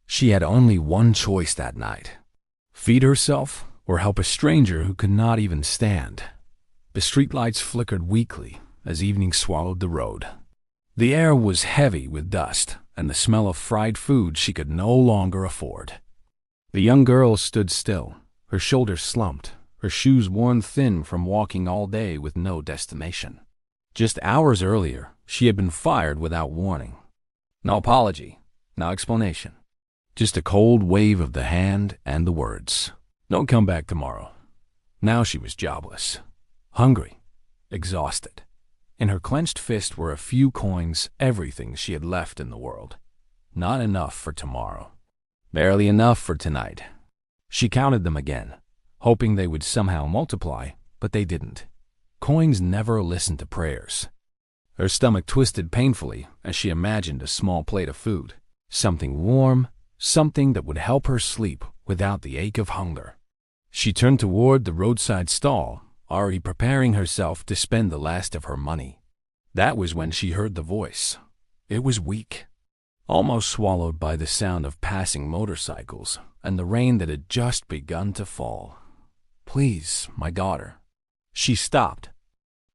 She had only one choice that night: feed herself or help a stranger who could not even stand. The streetlights flickered weakly as evening swallowed the road. The air was heavy with dust and the smell of fried food she could no longer afford. The young girl stood still, her shoulders slumped, her shoes worn thin from walking all day with no destination. Just hours earlier, she had been fired without warning. No apology, no explanation. Just a cold wave of the hand and the words, "Don't come back tomorrow." Now she was jobless, hungry, exhausted. In her clenched fist were a few coins, everything she had left in the world. Not enough for tomorrow. Barely enough for tonight. She counted them again, hoping they would somehow multiply, but they didn't. Coins never listen to prayers. Her stomach twisted painfully as she imagined a small plate of food, something warm, something that would help her sleep without the ache of hunger. She turned toward the roadside stall, already preparing herself to spend the last of her money. That was when she heard the voice. It was weak, almost swallowed by the sound of passing motorcycles and the rain that had just begun to fall. "Please, my daughter." She stopped.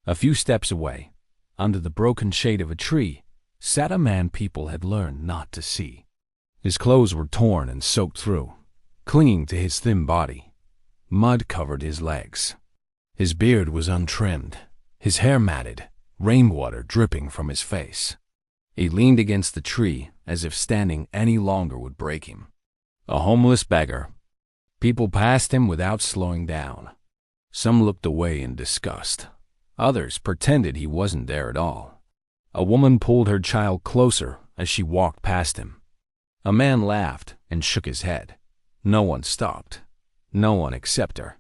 A few steps away, under the broken shade of a tree, sat a man people had learned not to see. His clothes were torn and soaked through, clinging to his thin body. Mud covered his legs. His beard was untrimmed, his hair matted, rainwater dripping from his face. He leaned against the tree as if standing any longer would break him. A homeless beggar. People passed him without slowing down. Some looked away in disgust. Others pretended he wasn't there at all. A woman pulled her child closer as she walked past him. A man laughed and shook his head. No one stopped. No one except her.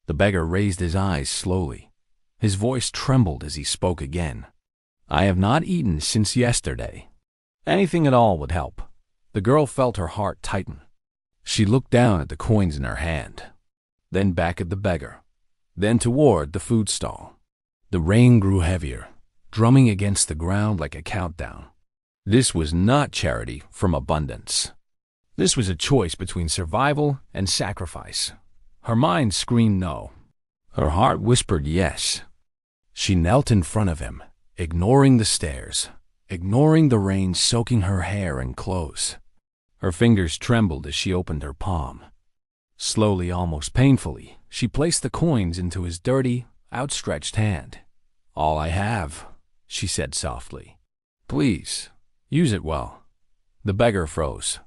The beggar raised his eyes slowly. His voice trembled as he spoke again. "I have not eaten since yesterday." Anything at all would help. The girl felt her heart tighten. She looked down at the coins in her hand, then back at the beggar, then toward the food stall. The rain grew heavier, drumming against the ground like a countdown. This was not charity from abundance. This was a choice between survival and sacrifice. Her mind screamed no. Her heart whispered yes. She knelt in front of him, ignoring the stares, ignoring the rain soaking her hair and clothes. Her fingers trembled as she opened her palm. Slowly, almost painfully, she placed the coins into his dirty, outstretched hand. "All I have," she said softly. "Please, use it well." The beggar froze.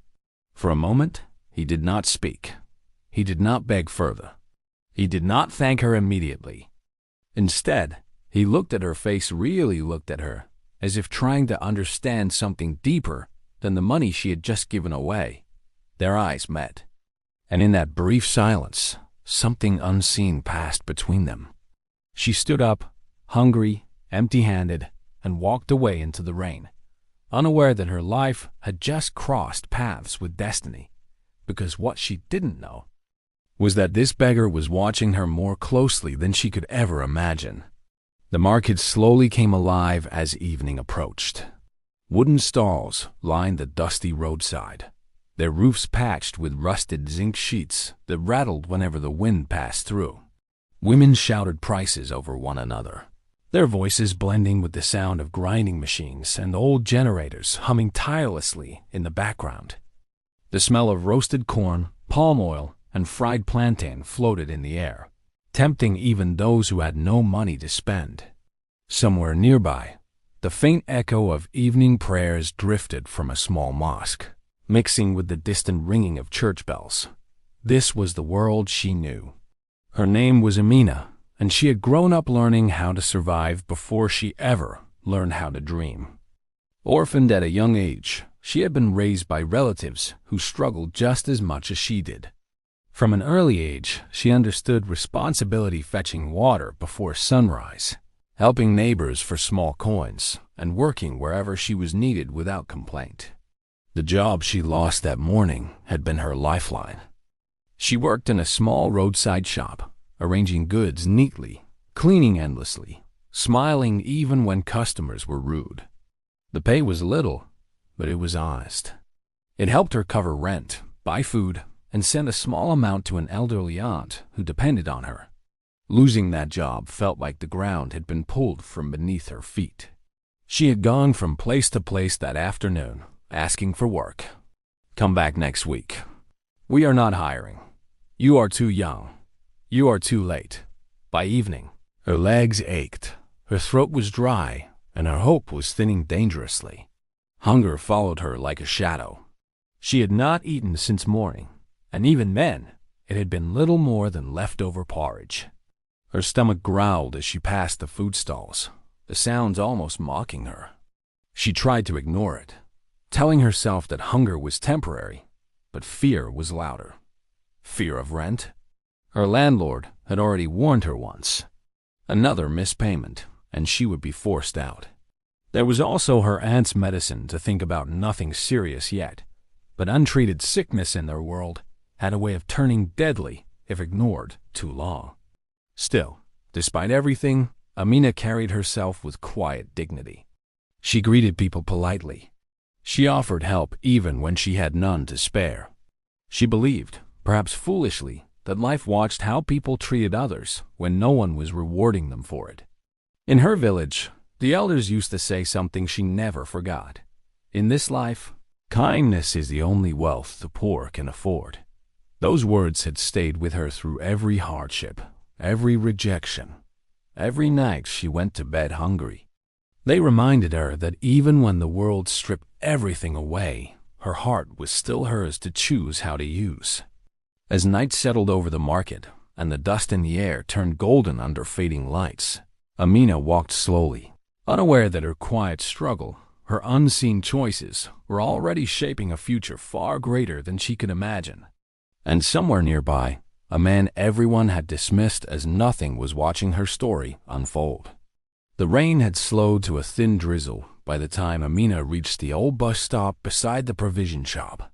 For a moment, he did not speak. He did not beg further. He did not thank her immediately. Instead, he looked at her face, really looked at her, as if trying to understand something deeper than the money she had just given away. Their eyes met. And in that brief silence, something unseen passed between them. She stood up, hungry, empty-handed, and walked away into the rain, unaware that her life had just crossed paths with destiny, because what she didn't know was that this beggar was watching her more closely than she could ever imagine. The market slowly came alive as evening approached. Wooden stalls lined the dusty roadside, their roofs patched with rusted zinc sheets that rattled whenever the wind passed through. Women shouted prices over one another, their voices blending with the sound of grinding machines and old generators humming tirelessly in the background. The smell of roasted corn, palm oil, and fried plantain floated in the air, tempting even those who had no money to spend. Somewhere nearby, the faint echo of evening prayers drifted from a small mosque, mixing with the distant ringing of church bells. This was the world she knew. Her name was Amina, and she had grown up learning how to survive before she ever learned how to dream. Orphaned at a young age, she had been raised by relatives who struggled just as much as she did. From an early age, she understood responsibility, fetching water before sunrise, helping neighbors for small coins, and working wherever she was needed without complaint. The job she lost that morning had been her lifeline. She worked in a small roadside shop, arranging goods neatly, cleaning endlessly, smiling even when customers were rude. The pay was little, but it was honest. It helped her cover rent, buy food, and send a small amount to an elderly aunt who depended on her. Losing that job felt like the ground had been pulled from beneath her feet. She had gone from place to place that afternoon, asking for work. "Come back next week. We are not hiring. You are too young. You are too late." By evening, her legs ached, her throat was dry, and her hope was thinning dangerously. Hunger followed her like a shadow. She had not eaten since morning, and even then, it had been little more than leftover porridge. Her stomach growled as she passed the food stalls, the sounds almost mocking her. She tried to ignore it, telling herself that hunger was temporary, but fear was louder. Fear of rent? Her landlord had already warned her once. Another missed payment, and she would be forced out. There was also her aunt's medicine to think about. Nothing serious yet, but untreated sickness in their world had a way of turning deadly if ignored too long. Still, despite everything, Amina carried herself with quiet dignity. She greeted people politely. She offered help even when she had none to spare. She believed, perhaps foolishly, that life watched how people treated others when no one was rewarding them for it. In her village, the elders used to say something she never forgot. In this life, kindness is the only wealth the poor can afford. Those words had stayed with her through every hardship, every rejection, every night she went to bed hungry. They reminded her that even when the world stripped everything away, her heart was still hers to choose how to use. As night settled over the market and the dust in the air turned golden under fading lights, Amina walked slowly, unaware that her quiet struggle, her unseen choices, were already shaping a future far greater than she could imagine. And somewhere nearby, a man everyone had dismissed as nothing was watching her story unfold. The rain had slowed to a thin drizzle by the time Amina reached the old bus stop beside the provision shop.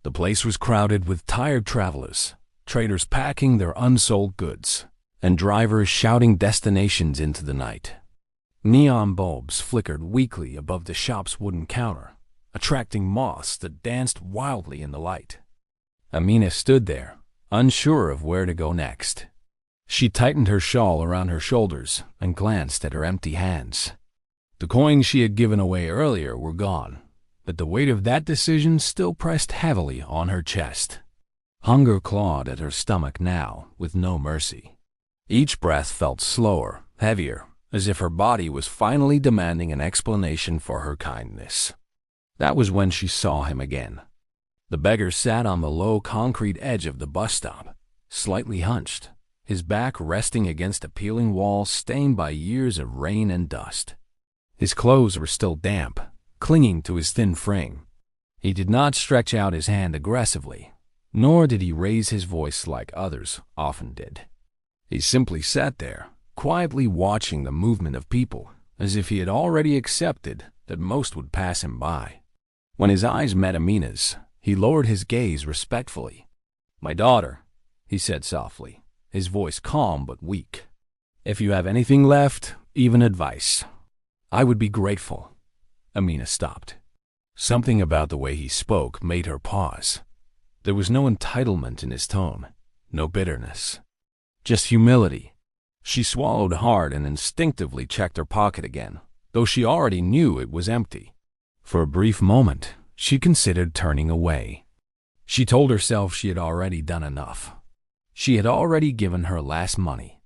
The place was crowded with tired travelers, traders packing their unsold goods, and drivers shouting destinations into the night. Neon bulbs flickered weakly above the shop's wooden counter, attracting moths that danced wildly in the light. Amina stood there, unsure of where to go next. She tightened her shawl around her shoulders and glanced at her empty hands. The coins she had given away earlier were gone, but the weight of that decision still pressed heavily on her chest. Hunger clawed at her stomach now with no mercy. Each breath felt slower, heavier, as if her body was finally demanding an explanation for her kindness. That was when she saw him again. The beggar sat on the low concrete edge of the bus stop, slightly hunched, his back resting against a peeling wall stained by years of rain and dust. His clothes were still damp, clinging to his thin frame. He did not stretch out his hand aggressively, nor did he raise his voice like others often did. He simply sat there, quietly watching the movement of people, as if he had already accepted that most would pass him by. When his eyes met Amina's, he lowered his gaze respectfully. "My daughter," he said softly, his voice calm but weak. "If you have anything left, even advice, I would be grateful." Amina stopped. Something about the way he spoke made her pause. There was no entitlement in his tone, no bitterness, just humility. She swallowed hard and instinctively checked her pocket again, though she already knew it was empty. For a brief moment, she considered turning away. She told herself she had already done enough. She had already given her last money.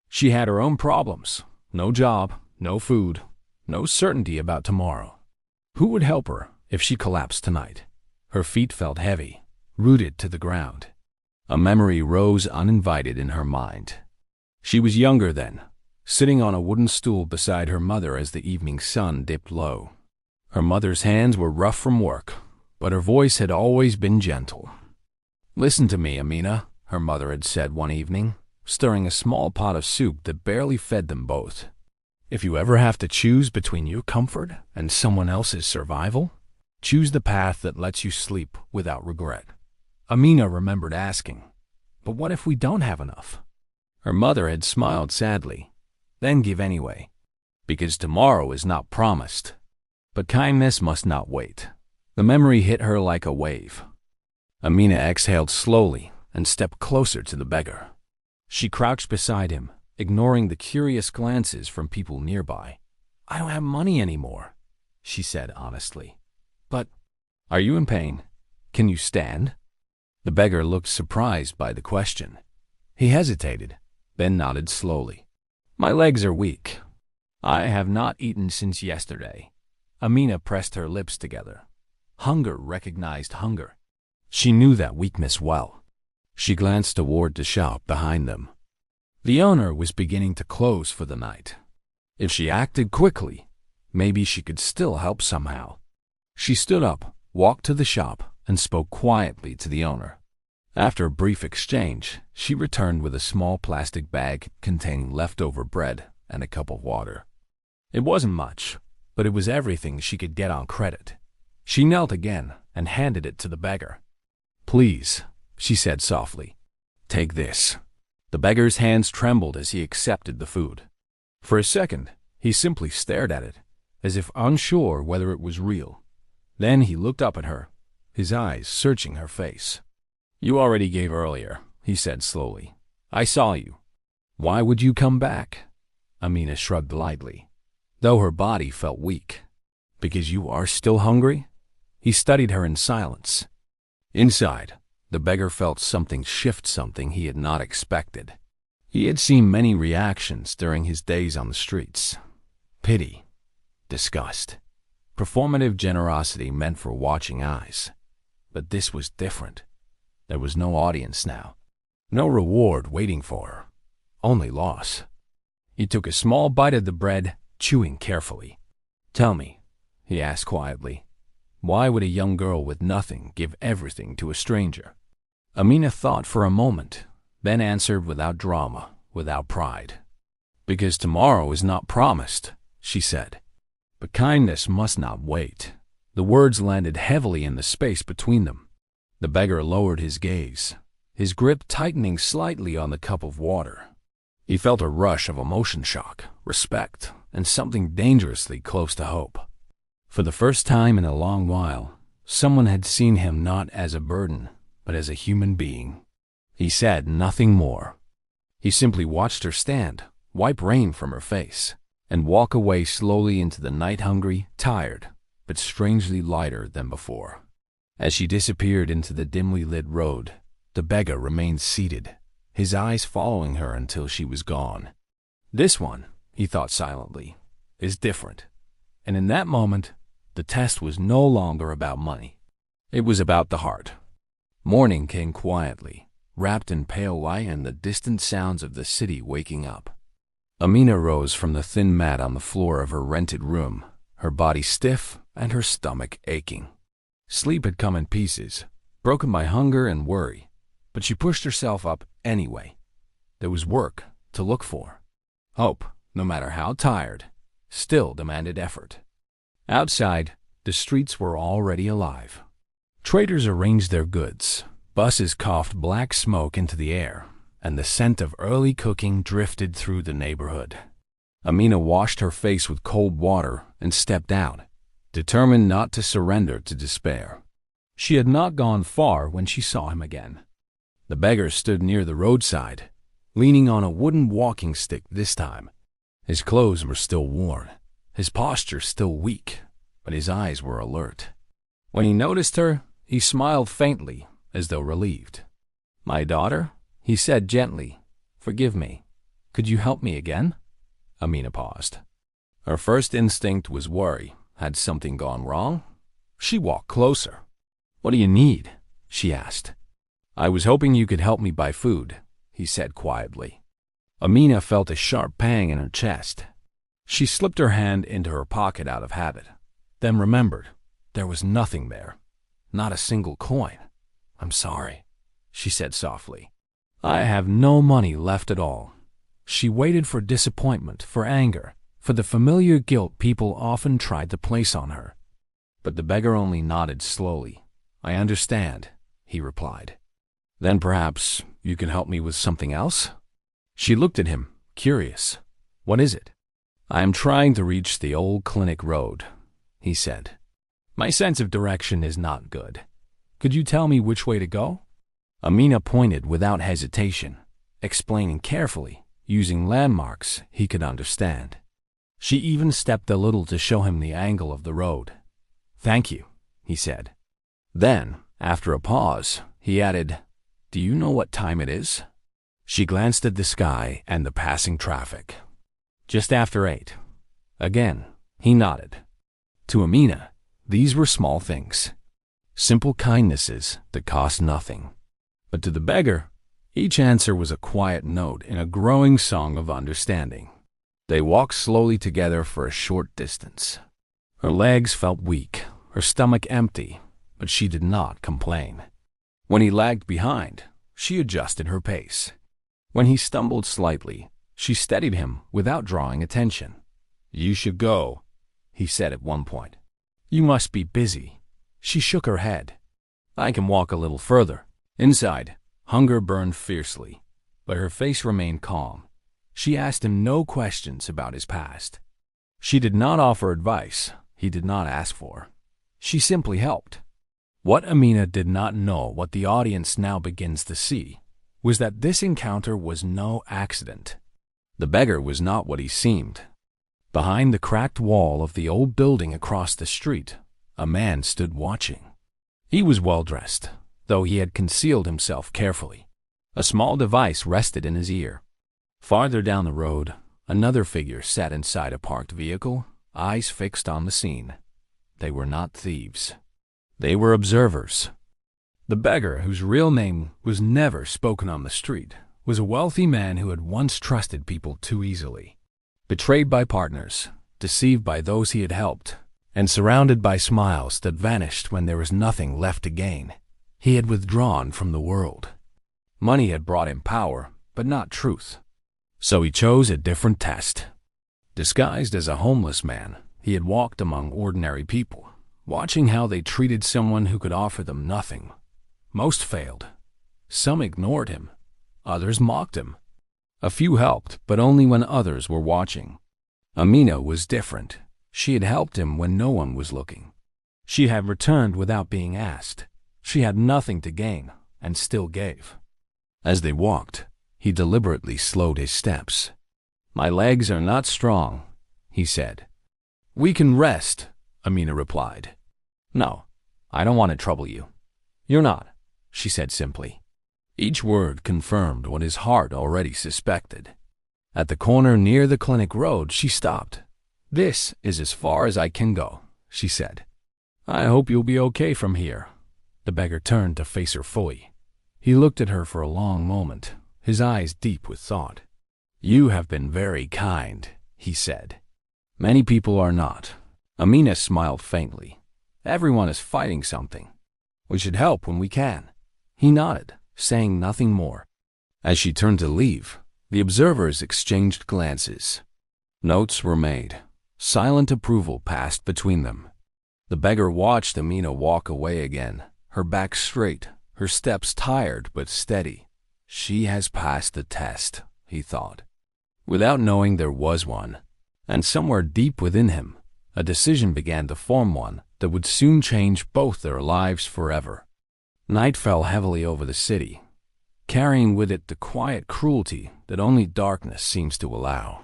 She had her own problems, no job, no food, no certainty about tomorrow. Who would help her if she collapsed tonight? Her feet felt heavy, rooted to the ground. A memory rose uninvited in her mind. She was younger then, sitting on a wooden stool beside her mother as the evening sun dipped low. Her mother's hands were rough from work, but her voice had always been gentle. "Listen to me, Amina," her mother had said one evening, stirring a small pot of soup that barely fed them both. "If you ever have to choose between your comfort and someone else's survival, choose the path that lets you sleep without regret." Amina remembered asking, "But what if we don't have enough?" Her mother had smiled sadly. "Then give anyway, because tomorrow is not promised. But kindness must not wait. The memory hit her like a wave. Amina exhaled slowly and stepped closer to the beggar. She crouched beside him, ignoring the curious glances from people nearby. "I don't have money anymore," she said honestly. "But are you in pain? Can you stand?" The beggar looked surprised by the question. He hesitated, then nodded slowly. "My legs are weak. I have not eaten since yesterday." Amina pressed her lips together. Hunger recognized hunger. She knew that weakness well. She glanced toward the shop behind them. The owner was beginning to close for the night. If she acted quickly, maybe she could still help somehow. She stood up, walked to the shop, and spoke quietly to the owner. After a brief exchange, she returned with a small plastic bag containing leftover bread and a cup of water. It wasn't much, but it was everything she could get on credit. She knelt again and handed it to the beggar. "Please," she said softly, "take this." The beggar's hands trembled as he accepted the food. For a second, he simply stared at it, as if unsure whether it was real. Then he looked up at her, his eyes searching her face. "You already gave earlier," he said slowly. "I saw you. Why would you come back?" Amina shrugged lightly, though her body felt weak. "Because you are still hungry?" He studied her in silence. Inside, the beggar felt something shift, something he had not expected. He had seen many reactions during his days on the streets. Pity, disgust, performative generosity meant for watching eyes. But this was different. There was no audience now. No reward waiting for her. Only loss. He took a small bite of the bread, chewing carefully. "Tell me," he asked quietly, "why would a young girl with nothing give everything to a stranger?" Amina thought for a moment, then answered without drama, without pride. "Because tomorrow is not promised," she said. "But kindness must not wait." The words landed heavily in the space between them. The beggar lowered his gaze, his grip tightening slightly on the cup of water. He felt a rush of emotion shock, respect, and something dangerously close to hope. For the first time in a long while, someone had seen him not as a burden, but as a human being. He said nothing more. He simply watched her stand, wipe rain from her face, and walk away slowly into the night, hungry, tired, but strangely lighter than before. As she disappeared into the dimly lit road, the beggar remained seated, his eyes following her until she was gone. This one, he thought silently, is different. And in that moment, the test was no longer about money. It was about the heart. Morning came quietly, wrapped in pale light and the distant sounds of the city waking up. Amina rose from the thin mat on the floor of her rented room, her body stiff and her stomach aching. Sleep had come in pieces, broken by hunger and worry, but she pushed herself up anyway. There was work to look for. Hope, no matter how tired, still demanded effort. Outside, the streets were already alive. Traders arranged their goods, buses coughed black smoke into the air, and the scent of early cooking drifted through the neighborhood. Amina washed her face with cold water and stepped out, determined not to surrender to despair. She had not gone far when she saw him again. The beggar stood near the roadside, leaning on a wooden walking stick this time. His clothes were still worn, his posture still weak, but his eyes were alert. When he noticed her, he smiled faintly, as though relieved. "My daughter," he said gently, "forgive me. Could you help me again?" Amina paused. Her first instinct was worry. Had something gone wrong? She walked closer. "What do you need?" she asked. "I was hoping you could help me buy food," he said quietly. Amina felt a sharp pang in her chest. She slipped her hand into her pocket out of habit, then remembered there was nothing there, not a single coin. "I'm sorry," she said softly. "I have no money left at all." She waited for disappointment, for anger, for the familiar guilt people often tried to place on her. But the beggar only nodded slowly. "I understand," he replied. "Then perhaps you can help me with something else?" She looked at him, curious. "What is it?" "I am trying to reach the old clinic road," he said. My sense of direction is not good. Could you tell me which way to go? Amina pointed without hesitation, explaining carefully, using landmarks he could understand. She even stepped a little to show him the angle of the road. "Thank you," he said. Then, after a pause, he added, "Do you know what time it is?" She glanced at the sky and the passing traffic. "Just after 8. Again, he nodded. To Amina, these were small things, simple kindnesses that cost nothing. But to the beggar, each answer was a quiet note in a growing song of understanding. They walked slowly together for a short distance. Her legs felt weak, her stomach empty, but she did not complain. When he lagged behind, she adjusted her pace. When he stumbled slightly, she steadied him without drawing attention. "You should go," he said at one point. "You must be busy." She shook her head. "I can walk a little further." Inside, hunger burned fiercely, but her face remained calm. She asked him no questions about his past. She did not offer advice he did not ask for. She simply helped. What Amina did not know, what the audience now begins to see, was that this encounter was no accident. The beggar was not what he seemed. Behind the cracked wall of the old building across the street, a man stood watching. He was well-dressed, though he had concealed himself carefully. A small device rested in his ear. Farther down the road, another figure sat inside a parked vehicle, eyes fixed on the scene. They were not thieves. They were observers. The beggar, whose real name was never spoken on the street, was a wealthy man who had once trusted people too easily. Betrayed by partners, deceived by those he had helped, and surrounded by smiles that vanished when there was nothing left to gain, he had withdrawn from the world. Money had brought him power, but not truth. So he chose a different test. Disguised as a homeless man, he had walked among ordinary people, watching how they treated someone who could offer them nothing. Most failed. Some ignored him. Others mocked him. A few helped, but only when others were watching. Amina was different. She had helped him when no one was looking. She had returned without being asked. She had nothing to gain, and still gave. As they walked, he deliberately slowed his steps. "My legs are not strong," he said. "We can rest," Amina replied. "No, I don't want to trouble you." "You're not," she said simply. Each word confirmed what his heart already suspected. At the corner near the clinic road, she stopped. "This is as far as I can go," she said. "I hope you'll be okay from here." The beggar turned to face her fully. He looked at her for a long moment, his eyes deep with thought. "You have been very kind," he said. "Many people are not." Amina smiled faintly. "Everyone is fighting something. We should help when we can." He nodded, saying nothing more. As she turned to leave, the observers exchanged glances. Notes were made. Silent approval passed between them. The beggar watched Amina walk away again, her back straight, her steps tired but steady. She has passed the test, he thought, without knowing there was one. And somewhere deep within him, a decision began to form, one that would soon change both their lives forever. Night fell heavily over the city, carrying with it the quiet cruelty that only darkness seems to allow.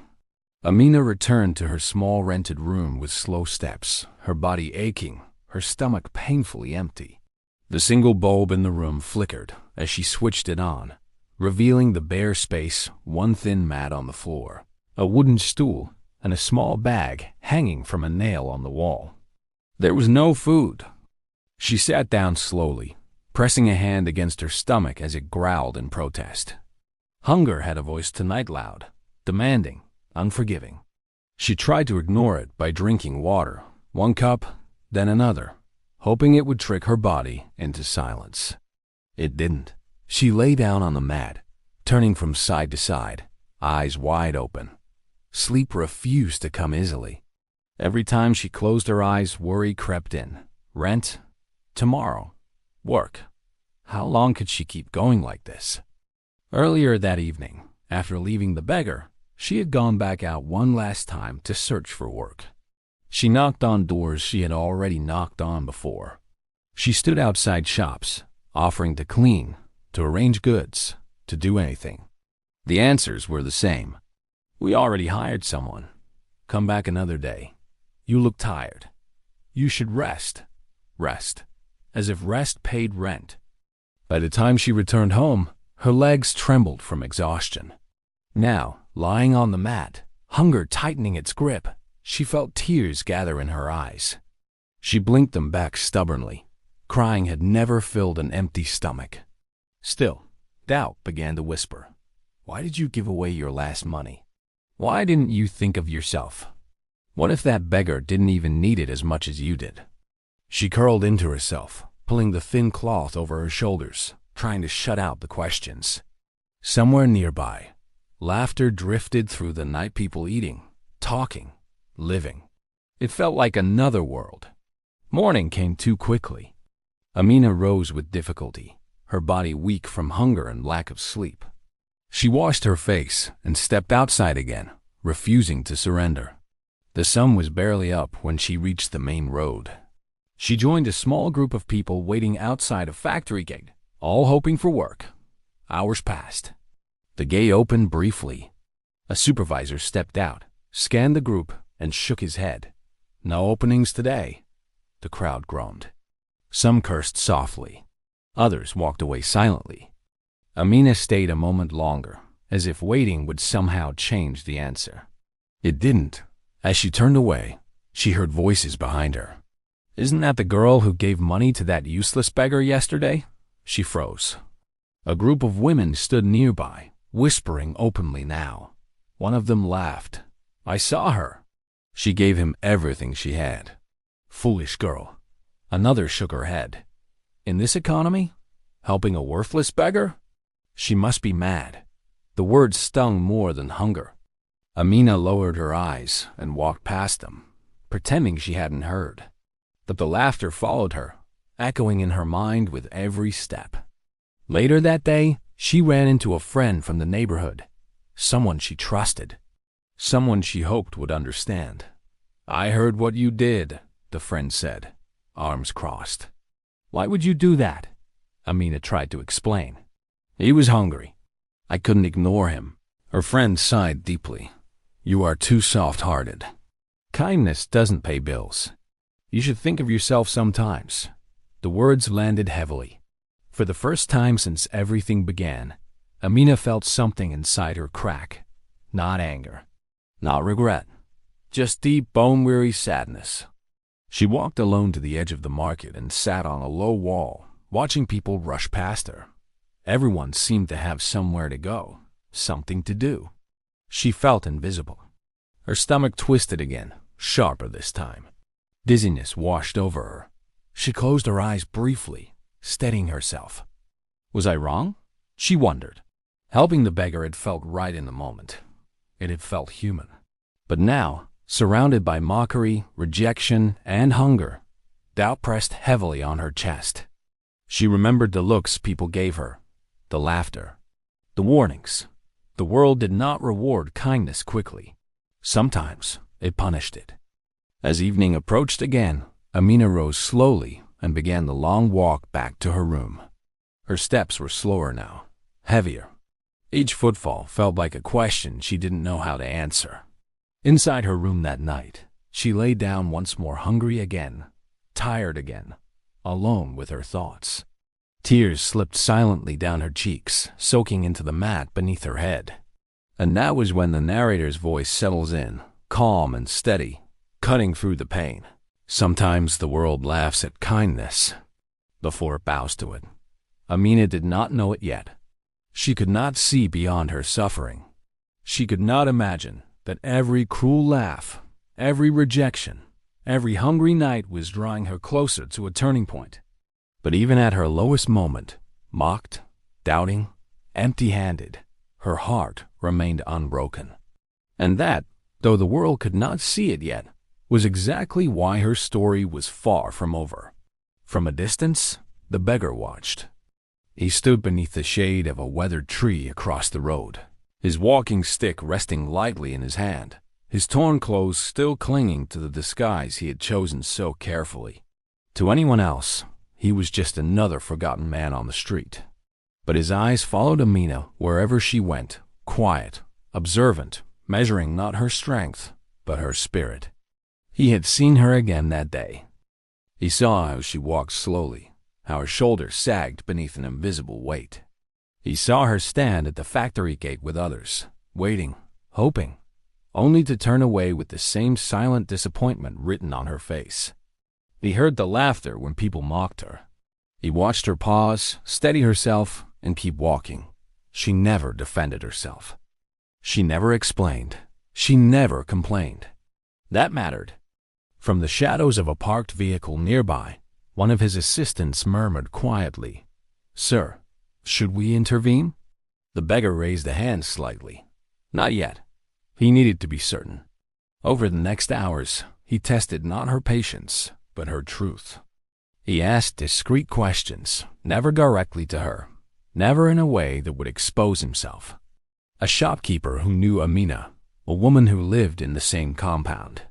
Amina returned to her small rented room with slow steps, her body aching, her stomach painfully empty. The single bulb in the room flickered as she switched it on, revealing the bare space, one thin mat on the floor, a wooden stool, and a small bag hanging from a nail on the wall. There was no food. She sat down slowly, pressing a hand against her stomach as it growled in protest. Hunger had a voice tonight, loud, demanding, unforgiving. She tried to ignore it by drinking water, one cup, then another, hoping it would trick her body into silence. It didn't. She lay down on the mat, turning from side to side, eyes wide open. Sleep refused to come easily. Every time she closed her eyes, worry crept in. Rent, tomorrow, work. How long could she keep going like this? Earlier that evening, after leaving the beggar, she had gone back out one last time to search for work. She knocked on doors she had already knocked on before. She stood outside shops, offering to clean, to arrange goods, to do anything. The answers were the same. "We already hired someone. Come back another day. You look tired. You should rest." Rest. As if rest paid rent. By the time she returned home, her legs trembled from exhaustion. Now, lying on the mat, hunger tightening its grip, she felt tears gather in her eyes. She blinked them back stubbornly. Crying had never filled an empty stomach. Still, doubt began to whisper. Why did you give away your last money? Why didn't you think of yourself? What if that beggar didn't even need it as much as you did? She curled into herself, pulling the thin cloth over her shoulders, trying to shut out the questions. Somewhere nearby, laughter drifted through the night, people eating, talking, living. It felt like another world. Morning came too quickly. Amina rose with difficulty, her body weak from hunger and lack of sleep. She washed her face and stepped outside again, refusing to surrender. The sun was barely up when she reached the main road. She joined a small group of people waiting outside a factory gate, all hoping for work. Hours passed. The gate opened briefly. A supervisor stepped out, scanned the group, and shook his head. "No openings today," the crowd groaned. Some cursed softly. Others walked away silently. Amina stayed a moment longer, as if waiting would somehow change the answer. It didn't. As she turned away, she heard voices behind her. "Isn't that the girl who gave money to that useless beggar yesterday?" She froze. A group of women stood nearby, whispering openly now. One of them laughed. "I saw her. She gave him everything she had." "Foolish girl." Another shook her head. "In this economy? Helping a worthless beggar? She must be mad." The words stung more than hunger. Amina lowered her eyes and walked past them, pretending she hadn't heard. But the laughter followed her, echoing in her mind with every step. Later that day, she ran into a friend from the neighborhood, someone she trusted, someone she hoped would understand. "I heard what you did," the friend said, arms crossed. "Why would you do that?" Amina tried to explain. "He was hungry. I couldn't ignore him." Her friend sighed deeply. "You are too soft-hearted. Kindness doesn't pay bills. You should think of yourself sometimes." The words landed heavily. For the first time since everything began, Amina felt something inside her crack. Not anger, not regret, just deep, bone-weary sadness. She walked alone to the edge of the market and sat on a low wall, watching people rush past her. Everyone seemed to have somewhere to go, something to do. She felt invisible. Her stomach twisted again, sharper this time. Dizziness washed over her. She closed her eyes briefly, steadying herself. Was I wrong? She wondered. Helping the beggar had felt right in the moment. It had felt human. But now, surrounded by mockery, rejection, and hunger, doubt pressed heavily on her chest. She remembered the looks people gave her, the laughter, the warnings. The world did not reward kindness quickly. Sometimes it punished it. As evening approached again, Amina rose slowly and began the long walk back to her room. Her steps were slower now, heavier. Each footfall felt like a question she didn't know how to answer. Inside her room that night, she lay down once more, hungry again, tired again, alone with her thoughts. Tears slipped silently down her cheeks, soaking into the mat beneath her head. And that was when the narrator's voice settles in, calm and steady, cutting through the pain. Sometimes the world laughs at kindness before it bows to it. Amina did not know it yet. She could not see beyond her suffering. She could not imagine that every cruel laugh, every rejection, every hungry night was drawing her closer to a turning point. But even at her lowest moment, mocked, doubting, empty-handed, her heart remained unbroken. And that, though the world could not see it yet, was exactly why her story was far from over. From a distance, the beggar watched. He stood beneath the shade of a weathered tree across the road, his walking stick resting lightly in his hand, his torn clothes still clinging to the disguise he had chosen so carefully. To anyone else, he was just another forgotten man on the street. But his eyes followed Amina wherever she went, quiet, observant, measuring not her strength, but her spirit. He had seen her again that day. He saw how she walked slowly, how her shoulders sagged beneath an invisible weight. He saw her stand at the factory gate with others, waiting, hoping, only to turn away with the same silent disappointment written on her face. He heard the laughter when people mocked her. He watched her pause, steady herself, and keep walking. She never defended herself. She never explained. She never complained. That mattered. From the shadows of a parked vehicle nearby, one of his assistants murmured quietly, "Sir, should we intervene?" The beggar raised a hand slightly. Not yet. He needed to be certain. Over the next hours, he tested not her patience, but her truth. He asked discreet questions, never directly to her, never in a way that would expose himself. A shopkeeper who knew Amina, a woman who lived in the same compound,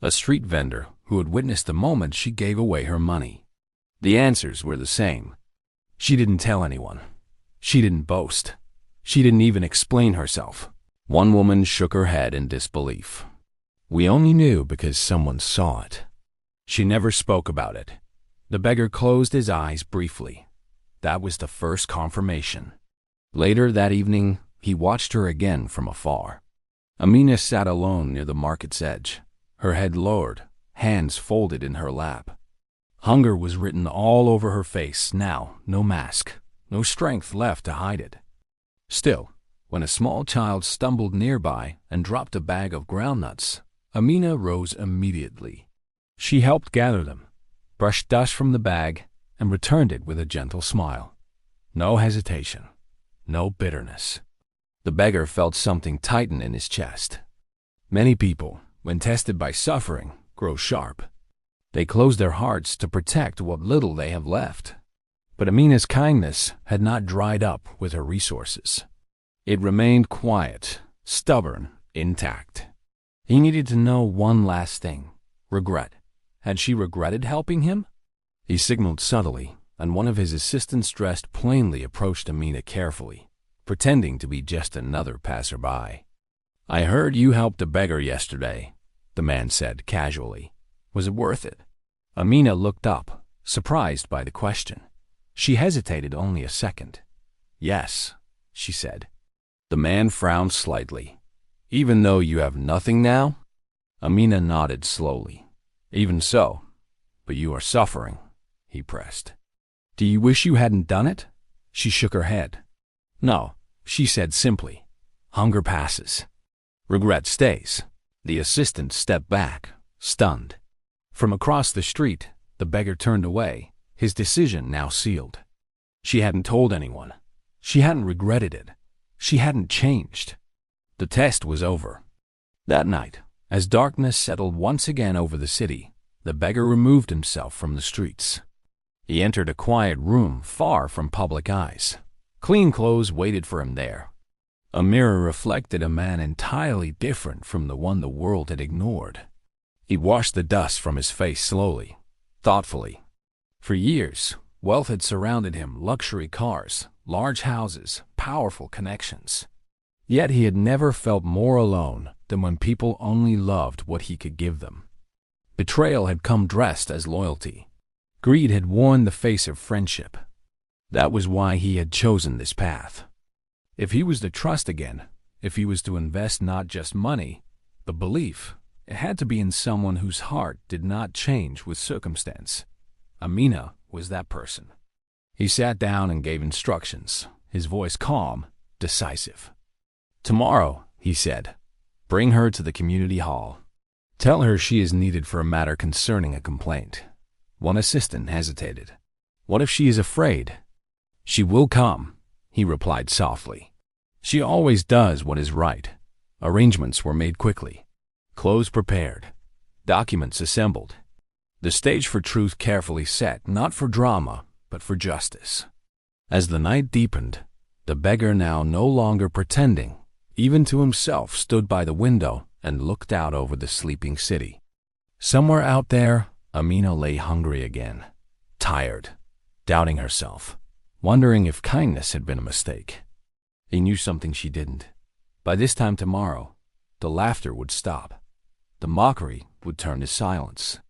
a street vendor who had witnessed the moment she gave away her money. The answers were the same. She didn't tell anyone. She didn't boast. She didn't even explain herself. One woman shook her head in disbelief. "We only knew because someone saw it." She never spoke about it. The beggar closed his eyes briefly. That was the first confirmation. Later that evening, he watched her again from afar. Amina sat alone near the market's edge, her head lowered, hands folded in her lap. Hunger was written all over her face now, no mask, no strength left to hide it. Still, when a small child stumbled nearby and dropped a bag of groundnuts, Amina rose immediately. She helped gather them, brushed dust from the bag, and returned it with a gentle smile. No hesitation, no bitterness. The beggar felt something tighten in his chest. Many people, when tested by suffering, grow sharp. They close their hearts to protect what little they have left. But Amina's kindness had not dried up with her resources. It remained quiet, stubborn, intact. He needed to know one last thing: regret. Had she regretted helping him? He signaled subtly, and one of his assistants dressed plainly approached Amina carefully, pretending to be just another passerby. "I heard you helped a beggar yesterday," the man said casually. "Was it worth it?" Amina looked up, surprised by the question. She hesitated only a second. "Yes," she said. The man frowned slightly. "Even though you have nothing now?" Amina nodded slowly. "Even so. But you are suffering," he pressed. "Do you wish you hadn't done it?" She shook her head. "No," she said simply. "Hunger passes. Regret stays." The assistant stepped back, stunned. From across the street, the beggar turned away, his decision now sealed. She hadn't told anyone. She hadn't regretted it. She hadn't changed. The test was over. That night, as darkness settled once again over the city, the beggar removed himself from the streets. He entered a quiet room far from public eyes. Clean clothes waited for him there. A mirror reflected a man entirely different from the one the world had ignored. He washed the dust from his face slowly, thoughtfully. For years, wealth had surrounded him: luxury cars, large houses, powerful connections. Yet he had never felt more alone than when people only loved what he could give them. Betrayal had come dressed as loyalty. Greed had worn the face of friendship. That was why he had chosen this path. If he was to trust again, if he was to invest not just money, but belief, it had to be in someone whose heart did not change with circumstance. Amina was that person. He sat down and gave instructions, his voice calm, decisive. "Tomorrow," he said, "bring her to the community hall. Tell her she is needed for a matter concerning a complaint." One assistant hesitated. "What if she is afraid?" "She will come," he replied softly. "She always does what is right." Arrangements were made quickly. Clothes prepared. Documents assembled. The stage for truth carefully set, not for drama, but for justice. As the night deepened, the beggar, now no longer pretending, even to himself, stood by the window, and looked out over the sleeping city. Somewhere out there, Amina lay hungry again, tired, doubting herself, wondering if kindness had been a mistake. He knew something she didn't. By this time tomorrow, the laughter would stop, the mockery would turn to silence,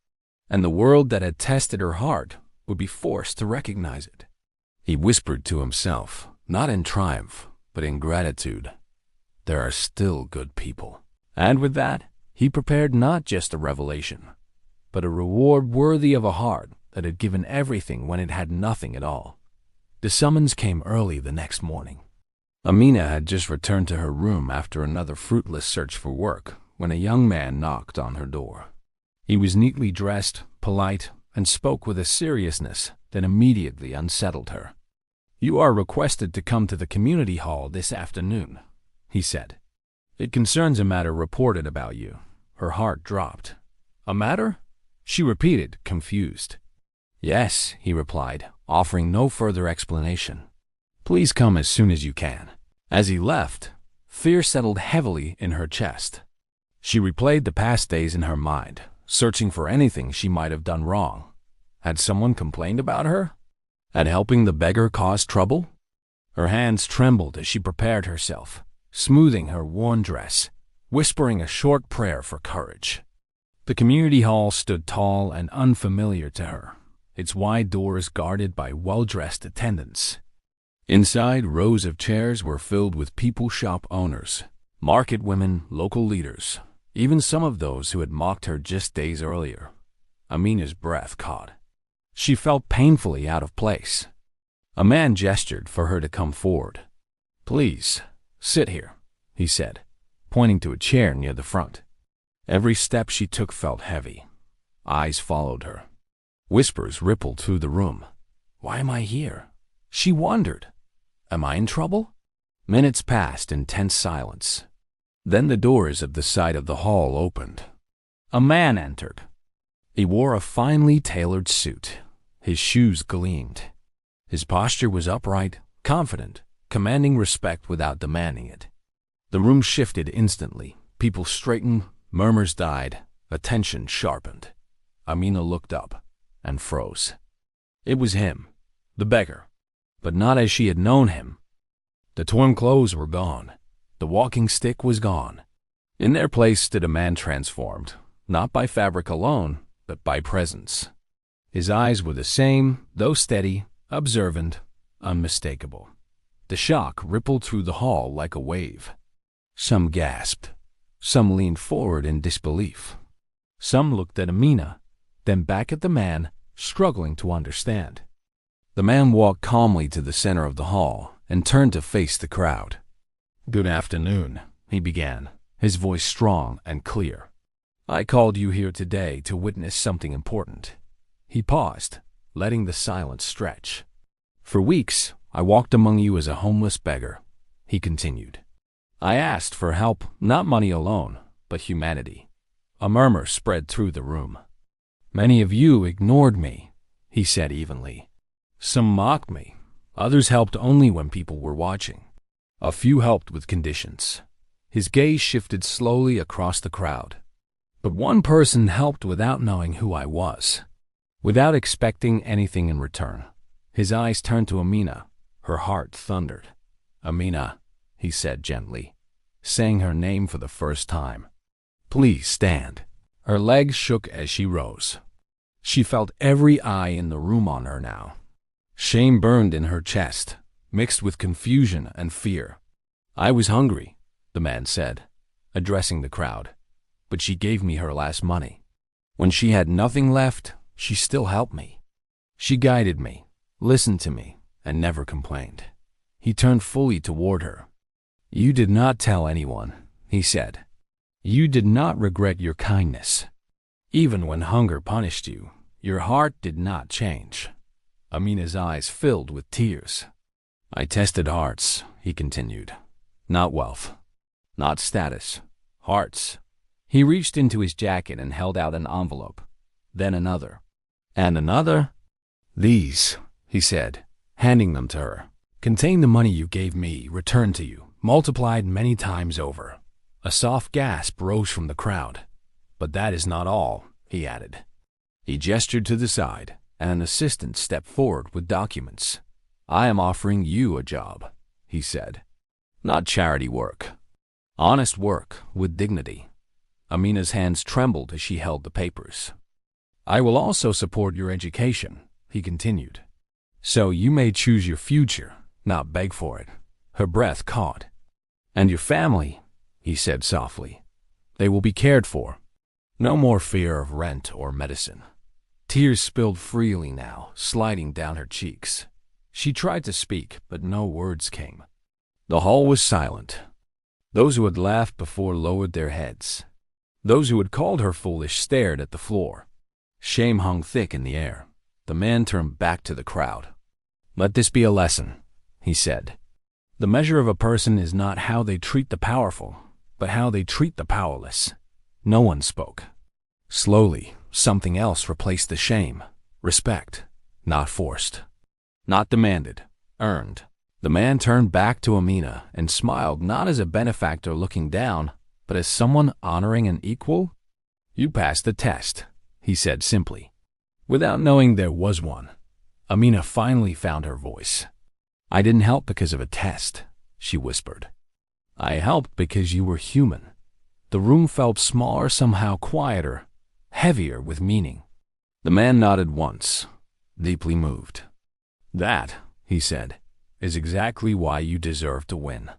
and the world that had tested her heart would be forced to recognize it. He whispered to himself, not in triumph, but in gratitude, "There are still good people." And with that, he prepared not just a revelation, but a reward worthy of a heart that had given everything when it had nothing at all. The summons came early the next morning. Amina had just returned to her room after another fruitless search for work when a young man knocked on her door. He was neatly dressed, polite, and spoke with a seriousness that immediately unsettled her. "You are requested to come to the community hall this afternoon," he said. "It concerns a matter reported about you." Her heart dropped. "A matter?" she repeated, confused. "Yes," he replied, offering no further explanation. "Please come as soon as you can." As he left, fear settled heavily in her chest. She replayed the past days in her mind, searching for anything she might have done wrong. Had someone complained about her? Had helping the beggar caused trouble? Her hands trembled as she prepared herself, smoothing her worn dress, whispering a short prayer for courage. The community hall stood tall and unfamiliar to her, its wide doors guarded by well-dressed attendants. Inside, rows of chairs were filled with people shop owners, market women, local leaders, even some of those who had mocked her just days earlier. Amina's breath caught. She felt painfully out of place. A man gestured for her to come forward. "Please, sit here," he said, pointing to a chair near the front. Every step she took felt heavy. Eyes followed her. Whispers rippled through the room. "Why am I here?" She wondered. "Am I in trouble?" Minutes passed in tense silence. Then the doors of the side of the hall opened. A man entered. He wore a finely tailored suit. His shoes gleamed. His posture was upright, confident, commanding respect without demanding it. The room shifted instantly. People straightened, murmurs died, attention sharpened. Amina looked up and froze. It was him, the beggar, but not as she had known him. The torn clothes were gone. The walking stick was gone. In their place stood a man transformed, not by fabric alone, but by presence. His eyes were the same, though steady, observant, unmistakable. The shock rippled through the hall like a wave. Some gasped. Some leaned forward in disbelief. Some looked at Amina, then back at the man, struggling to understand. The man walked calmly to the center of the hall and turned to face the crowd. "Good afternoon," he began, his voice strong and clear. "I called you here today to witness something important." He paused, letting the silence stretch. "For weeks, I walked among you as a homeless beggar," he continued. "I asked for help, not money alone, but humanity." A murmur spread through the room. "Many of you ignored me," he said evenly. "Some mocked me. Others helped only when people were watching. A few helped with conditions." His gaze shifted slowly across the crowd. "But one person helped without knowing who I was, without expecting anything in return." His eyes turned to Amina. Her heart thundered. "Amina," he said gently, saying her name for the first time. "Please stand." Her legs shook as she rose. She felt every eye in the room on her now. Shame burned in her chest, mixed with confusion and fear. "I was hungry," the man said, addressing the crowd, "but she gave me her last money. When she had nothing left, she still helped me. She guided me, listened to me, and never complained." He turned fully toward her. "You did not tell anyone," he said. "You did not regret your kindness. Even when hunger punished you, your heart did not change." Amina's eyes filled with tears. "I tested hearts," he continued. "Not wealth, not status, hearts." He reached into his jacket and held out an envelope, then another, and another. "These," he said, handing them to her, "contain the money you gave me, returned to you, multiplied many times over. A soft gasp rose from the crowd. "But that is not all," he added. He gestured to the side, and an assistant stepped forward with documents. "I am offering you a job," he said. "Not charity work. Honest work with dignity." Amina's hands trembled as she held the papers. "I will also support your education," he continued. "So you may choose your future, not beg for it." Her breath caught. "And your family," he said softly. "They will be cared for. No more fear of rent or medicine." Tears spilled freely now, sliding down her cheeks. She tried to speak, but no words came. The hall was silent. Those who had laughed before lowered their heads. Those who had called her foolish stared at the floor. Shame hung thick in the air. The man turned back to the crowd. "Let this be a lesson," he said. "The measure of a person is not how they treat the powerful, but how they treat the powerless." No one spoke. Slowly, something else replaced the shame. Respect, not forced, not demanded, earned. The man turned back to Amina and smiled, not as a benefactor looking down, but as someone honoring an equal. "You passed the test," he said simply, without knowing there was one. Amina finally found her voice. "I didn't help because of a test," she whispered. "I helped because you were human." The room felt smaller, somehow quieter, heavier with meaning. The man nodded once, deeply moved. "That," he said, "is exactly why you deserve to win."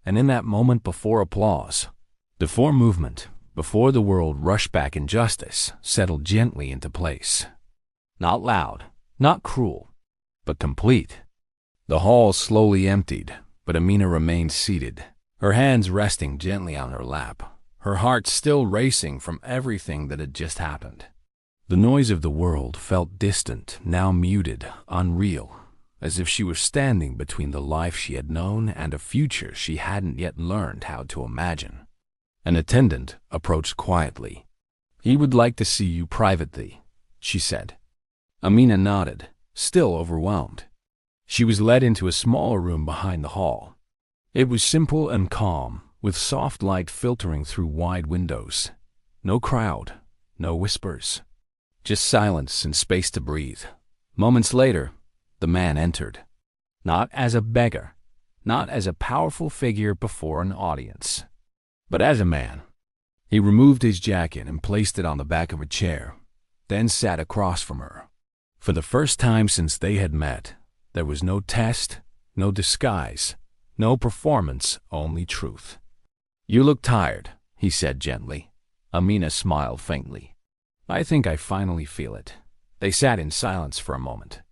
And in that moment, before applause, before movement, before the world rushed back, injustice settled gently into place. Not loud, not cruel, but complete. The hall slowly emptied, but Amina remained seated, her hands resting gently on her lap, her heart still racing from everything that had just happened. The noise of the world felt distant, now muted, unreal, as if she were standing between the life she had known and a future she hadn't yet learned how to imagine. An attendant approached quietly. "He would like to see you privately," she said. Amina nodded, still overwhelmed. She was led into a smaller room behind the hall. It was simple and calm, with soft light filtering through wide windows. No crowd, no whispers. Just silence and space to breathe. Moments later, the man entered. Not as a beggar, not as a powerful figure before an audience, but as a man. He removed his jacket and placed it on the back of a chair, then sat across from her. For the first time since they had met, there was no test, no disguise, no performance, only truth. "You look tired," he said gently. Amina smiled faintly. "I think I finally feel it." They sat in silence for a moment.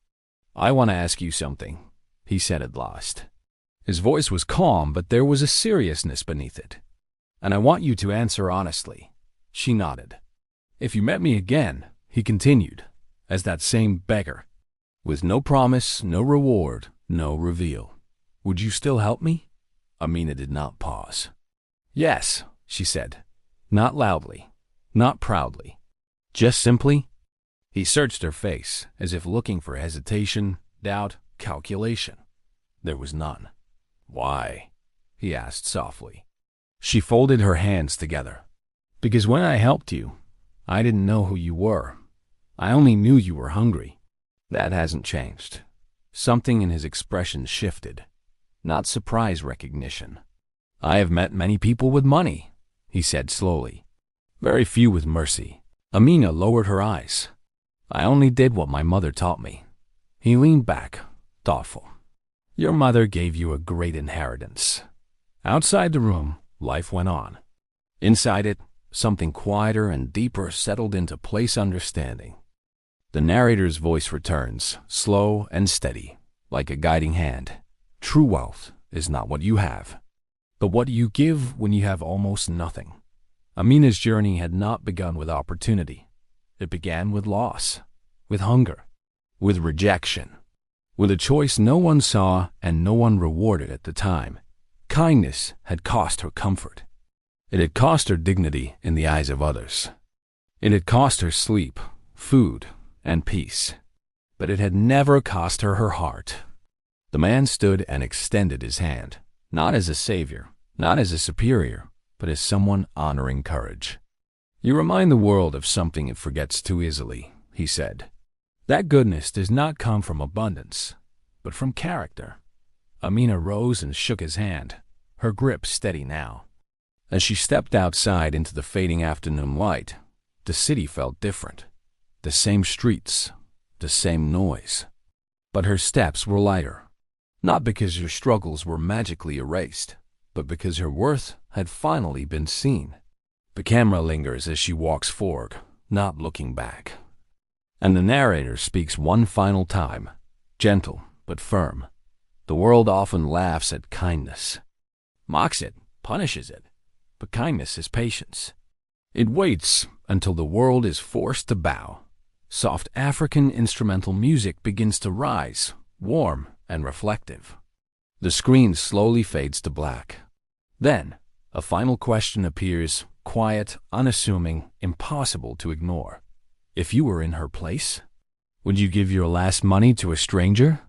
"I want to ask you something," he said at last. His voice was calm, but there was a seriousness beneath it. "And I want you to answer honestly." She nodded. "If you met me again," he continued, "as that same beggar, with no promise, no reward, no reveal, would you still help me?" Amina did not pause. "Yes," she said, not loudly, not proudly, just simply. He searched her face, as if looking for hesitation, doubt, calculation. There was none. "Why?" he asked softly. She folded her hands together. "Because when I helped you, I didn't know who you were. I only knew you were hungry." That hasn't changed. Something in his expression shifted. Not surprise recognition. "I have met many people with money," he said slowly. "Very few with mercy." Amina lowered her eyes. "I only did what my mother taught me." He leaned back, thoughtful. "Your mother gave you a great inheritance." Outside the room, life went on. Inside it, something quieter and deeper settled into place. Understanding. The narrator's voice returns, slow and steady, like a guiding hand. "True wealth is not what you have, but what you give when you have almost nothing." Amina's journey had not begun with opportunity. It began with loss, with hunger, with rejection, with a choice no one saw and no one rewarded at the time. Kindness had cost her comfort. It had cost her dignity in the eyes of others. It had cost her sleep, food, and peace. But it had never cost her her heart. The man stood and extended his hand, not as a savior, not as a superior, but as someone honoring courage. "You remind the world of something it forgets too easily," he said. "That goodness does not come from abundance, but from character." Amina rose and shook his hand, her grip steady now. As she stepped outside into the fading afternoon light, the city felt different. The same streets, the same noise. But her steps were lighter. Not because her struggles were magically erased, but because her worth had finally been seen. The camera lingers as she walks forward, not looking back. And the narrator speaks one final time, gentle but firm. The world often laughs at kindness, mocks it, punishes it, but kindness is patience. It waits until the world is forced to bow. Soft African instrumental music begins to rise, warm and reflective. The screen slowly fades to black. Then, a final question appears, quiet, unassuming, impossible to ignore. If you were in her place, would you give your last money to a stranger?